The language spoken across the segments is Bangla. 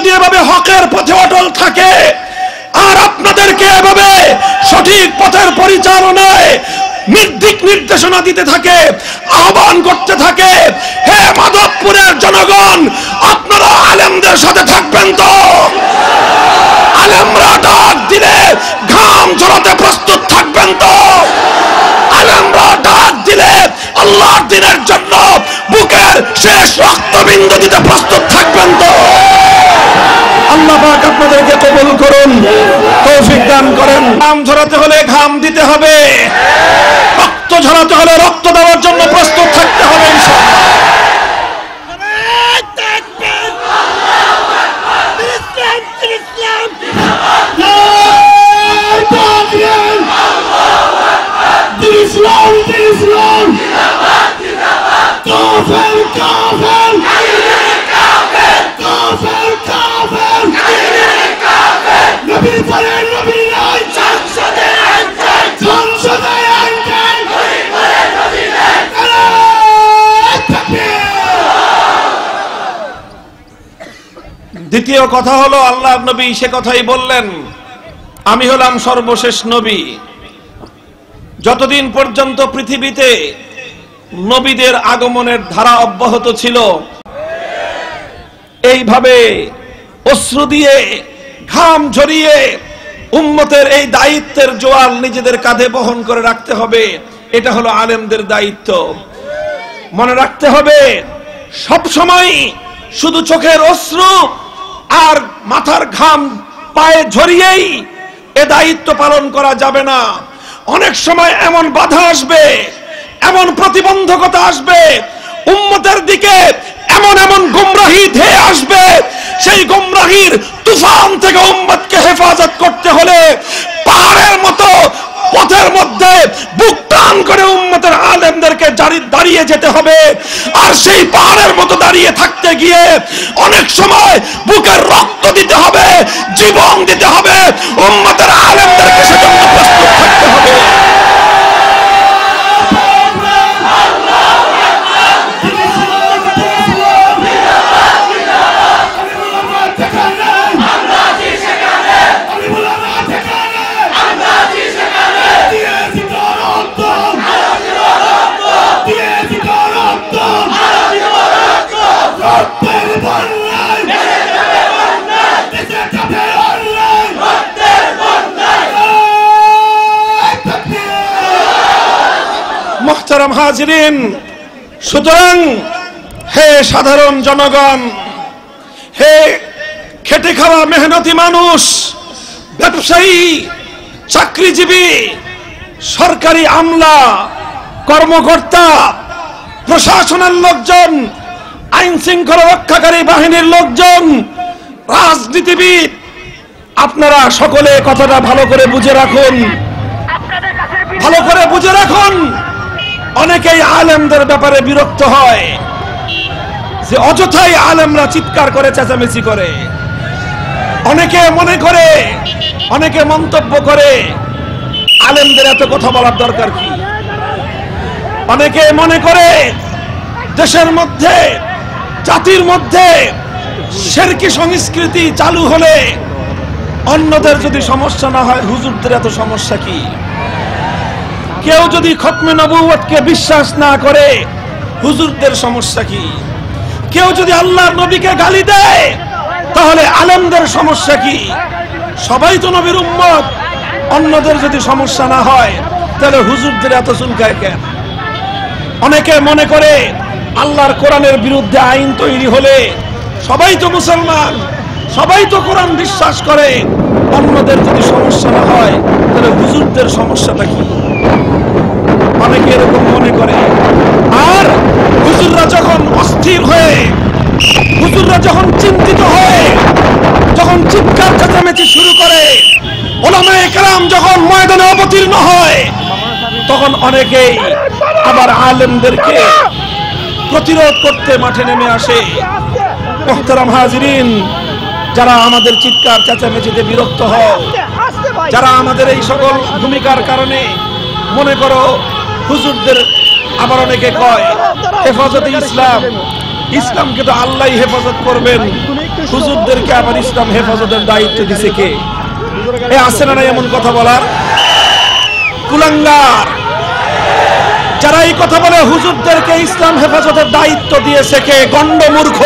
যদি এভাবে হকের পথে অটল থাকে আর আপনাদেরকে এভাবে সঠিক পথের পরিচালনায় দিক নির্দেশনা দিতে থাকে, আহ্বান করতে থাকে, হে মাধবপুরের জনগণ, আপনারা আলেমদের সাথে থাকবেন তো? আলেমরা ডাক দিলে ঘাম ঝরাতে প্রস্তুত থাকবেন তো? আলেমরা ডাক দিলে আল্লাহর দ্বীনের জন্য বুকের শেষ রক্তবিন্দু দিতে প্রস্তুত থাকবেন তো? আল্লাহ পাক আপনাদেরকে কবুল করুন, তৌফিক দান করেন। ঘাম ঝরাতে হলে ঘাম দিতে হবে, রক্ত ঝরাতে হলে রক্ত দেওয়ার জন্য প্রস্তুত থাকতে হবে ইনশাআল্লাহ। দ্বিতীয় কথা হলো, আল্লাহর নবী সে কথাই বললেন, আমি হলাম সর্বশেষ নবী। যতদিন পর্যন্ত পৃথিবীতে নবীদের আগমনের ধারা অব্যাহত ছিল, এইভাবে অশ্রু দিয়ে ঘাম ঝরিয়ে উম্মতের এই দায়িত্বের জোয়াল নিজেদের কাঁধে বহন করে রাখতে হবে। এটা হলো আলেমদের দায়িত্ব। মনে রাখতে হবে, সব সময় শুধু চোখের অশ্রু আর মাথার ঘাম পায়ে ঝরিয়েই এ দায়িত্ব পালন করা যাবে না। অনেক সময় এমন বাধা আসবে, এমন প্রতিবন্ধকতা আসবে, উম্মতের দিকে এমন এমন গুমরাহি ধেয়ে আসবে, সেই গুমরাহির তুফান থেকে উম্মতকে হেফাজত করতে হলে পাহাড়ের মতো পথের মধ্যে বুক টান করে উম্মতের আলেমদেরকে দাঁড়িয়ে যেতে হবে। আর সেই পাহাড়ের মতো দাঁড়িয়ে থাকতে গিয়ে অনেক সময় বুকের রক্ত দিতে হবে, জীবন দিতে হবে, উম্মতের আলেমদেরকে সেজন্য প্রস্তুত থাকতে হবে। মুহতারাম হাজিরিন, সুতরাং হে সাধারণ জনগণ, হে খেটে খাওয়া মেহনতি মানুষ, ব্যবসায়ী, চাকরিজীবী, সরকারি আমলা, কর্মকর্তা, প্রশাসনের লোকজন, আইন শৃঙ্খলা রক্ষাকারী বাহিনীর লোকজন, রাজনীতিবিদ, আপনারা সকলে কথাটা ভালো করে বুঝে রাখুন, ভালো করে বুঝে রাখুন। অনেকেই আলেমদের ব্যাপারে বিরক্ত হয় যে অযথাই আলেমরা চিৎকার করে, চেঁচামেচি করে। অনেকে মনে করে, অনেকে মন্তব্য করে, আলেমদের এত কথা বলার দরকার কি? অনেকে মনে করে দেশের মধ্যে, জাতির মধ্যে শিরকি সংস্কৃতি চালু হলে অন্যদের যদি সমস্যা না হয়, হুজুরদের এত সমস্যা কি? কেউ যদি খতমে নবুয়তকে বিশ্বাস না করে, হুজুরদের সমস্যা কি? কেউ যদি আল্লাহর নবীকে গালি দেয়, তাহলে আলেমদের সমস্যা কি? সবাই তো নবীর উম্মত। অন্যদের যদি সমস্যা না হয়, তাহলে হুজুরদের এত চুলকায় কেন? অনেকে মনে করে আল্লাহর কোরআনের বিরুদ্ধে আইন তৈরি হলে সবাই তো মুসলমান, সবাই তো কোরআন বিশ্বাস করে, অন্যদের যদি সমস্যা না হয়, তাহলে হুজুরদের সমস্যাটা কি? অনেকে এরকম মনে করে। আর হুজুররা যখন অস্থির হয়ে, হুজুররা যখন চিন্তিত হয়ে, যখন চিৎকার চেঁচামেচি শুরু করে, উলামায়ে কেরাম যখন ময়দানে অবতীর্ণ হয়, তখন অনেকেই আবার আলেমদেরকে প্রতিরোধ করতে মাঠে নেমে আসে। মুহতারাম হাজিরিন, যারা আমাদের চিৎকার চেঁচামেচিতে বিরক্ত হয়, যারা আমাদের এই সকল ভূমিকার কারণে মনে করো হুজুরদের, আবার অনেকে কয় হেফাজতে ইসলাম, ইসলামকে তো আল্লাহই হেফাজত করবেন, হুজুরদেরকে আবার ইসলাম হেফাজতের দায়িত্ব দিছে কে? এ আছে না এমন কথা বলার কুলাঙ্গার? যারা এই কথা বলে হুজুরদেরকে ইসলাম হেফাজতের দায়িত্ব দিয়েছে কে? গন্ডমূর্খ।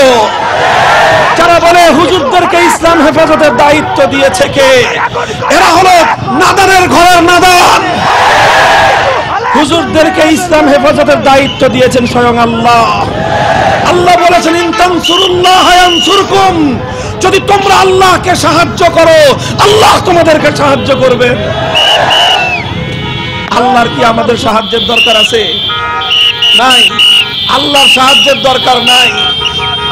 যারা বলে হুজুরদেরকে ইসলাম হেফাজতের দায়িত্ব দিয়েছে কে? এরা হলো নাদানের ঘরের নাদান। হুজুরদেরকে ইসলাম হেফাজতের দায়িত্ব দিয়েছেন স্বয়ং আল্লাহ। আল্লাহ বলেছেন ইন তানসুরুল্লাহ ইয়ানসুরকুম, যদি তোমরা আল্লাহকে সাহায্য করো আল্লাহ তোমাদেরকে সাহায্য করবে। আল্লাহর কি আমাদের সাহায্যের দরকার আছে? নাই। আল্লাহর সাহায্যের দরকার নাই।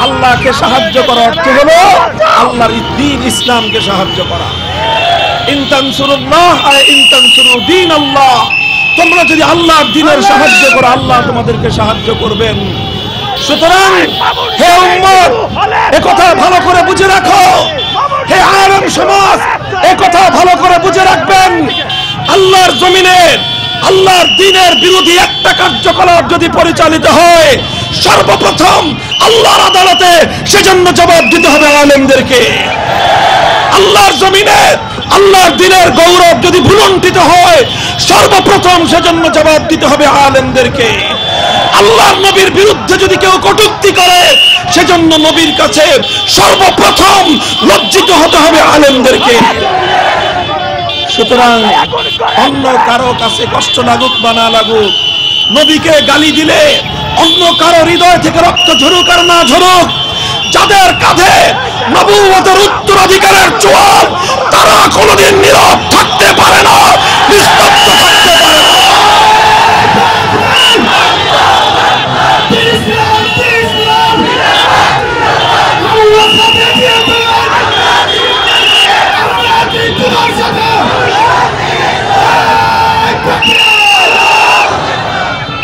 আল্লাহকে সাহায্য করা অর্থ হলো আল্লাহর দ্বীন ইসলামকে সাহায্য করা। ইন তানসুরুল্লাহ আয় ইন তানসুরু দ্বীন আল্লাহ, তোমরা যদি আল্লাহর দ্বীনের সাহায্য করো আল্লাহ তোমাদেরকে সাহায্য করবেন। সুতরাং হে উম্মত, একথা ভালো করে বুঝে রাখো। হে আলেম সমাজ, একথা ভালো করে বুঝে রাখবেন। আল্লাহর জমিনে আল্লাহর দ্বীনের বিরোধী একটা কার্যকলাপ যদি পরিচালিত হয়, সর্বপ্রথম আল্লাহর আদালতে সেজন্য জবাব দিতে হবে আলেমদেরকে। আল্লাহর জমিনে আল্লাহর দ্বীনের গৌরব যদি ভুলুণ্ঠিত হয়, সর্বপ্রথম সেজন্য জবাব দিতে হবে আলেমদেরকে। আল্লাহর নবীর বিরুদ্ধে যদি কেউ কটূক্তি করে, সেজন্য নবীর কাছে সর্বপ্রথম লজ্জিত হতে হবে আলেমদেরকে। সুতরাং অন্য কারো কাছে কষ্ট লাগুক বা না লাগুক, নবীকে গালি দিলে অন্য কারো হৃদয় থেকে রক্ত ঝরুক আর না ঝরুক, যাদের কাঁধে নবুয়তের উত্তরাধিকারের জোয়ার, তারা কোনোদিন নীরব থাকতে পারে না, নিস্তব্ধ থাকতে পারে না।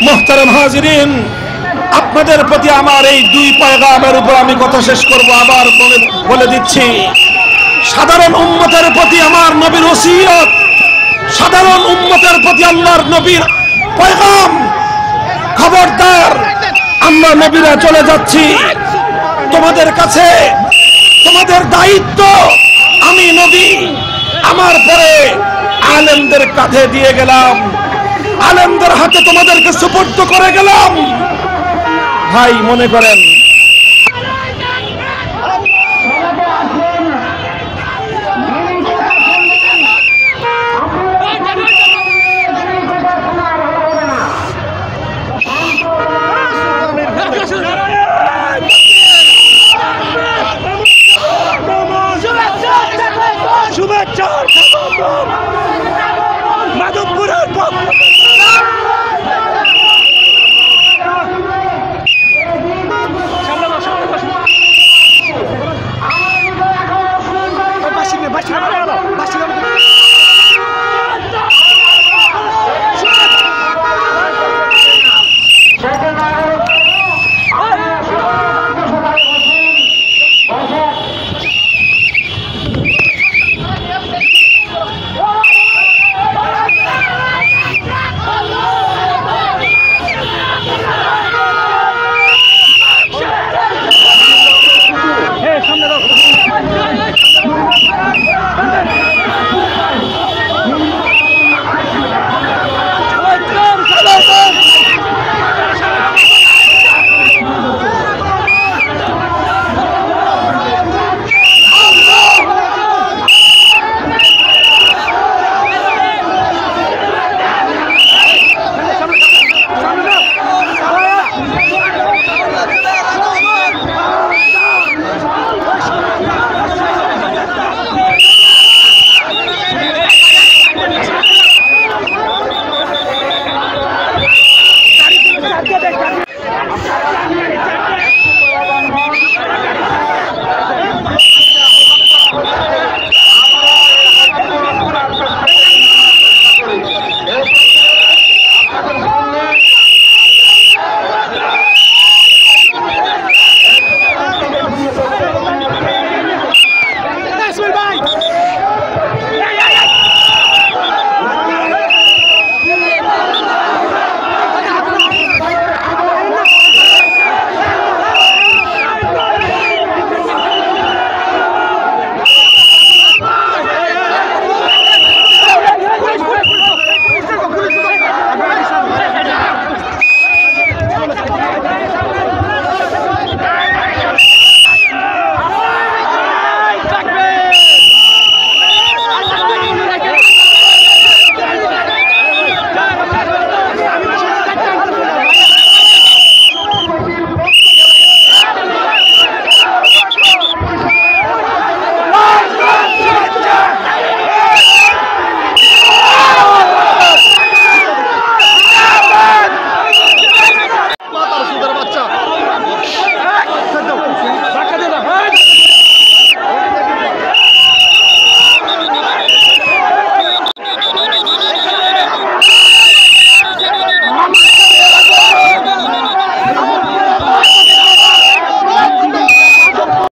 মুহতারাম হাজিরিন, আপনাদের প্রতি আমার এই দুই পয়গামের উপর আমি কথা শেষ করব। আবার বলে দিচ্ছি, সাধারণ উম্মতের প্রতি আমার নবীর ওসিয়ত, সাধারণ উম্মতের প্রতি আল্লাহর নবীর পয়গাম, খবরদার, আমরা নবীরা চলে যাচ্ছি, তোমাদের কাছে তোমাদের দায়িত্ব আমি নবী আমার পরে আলেমদের কাঁধে দিয়ে গেলাম, আলেমদের হাতে তোমাদেরকে সুপর্দ করে গেলাম। ভাই মনে করেন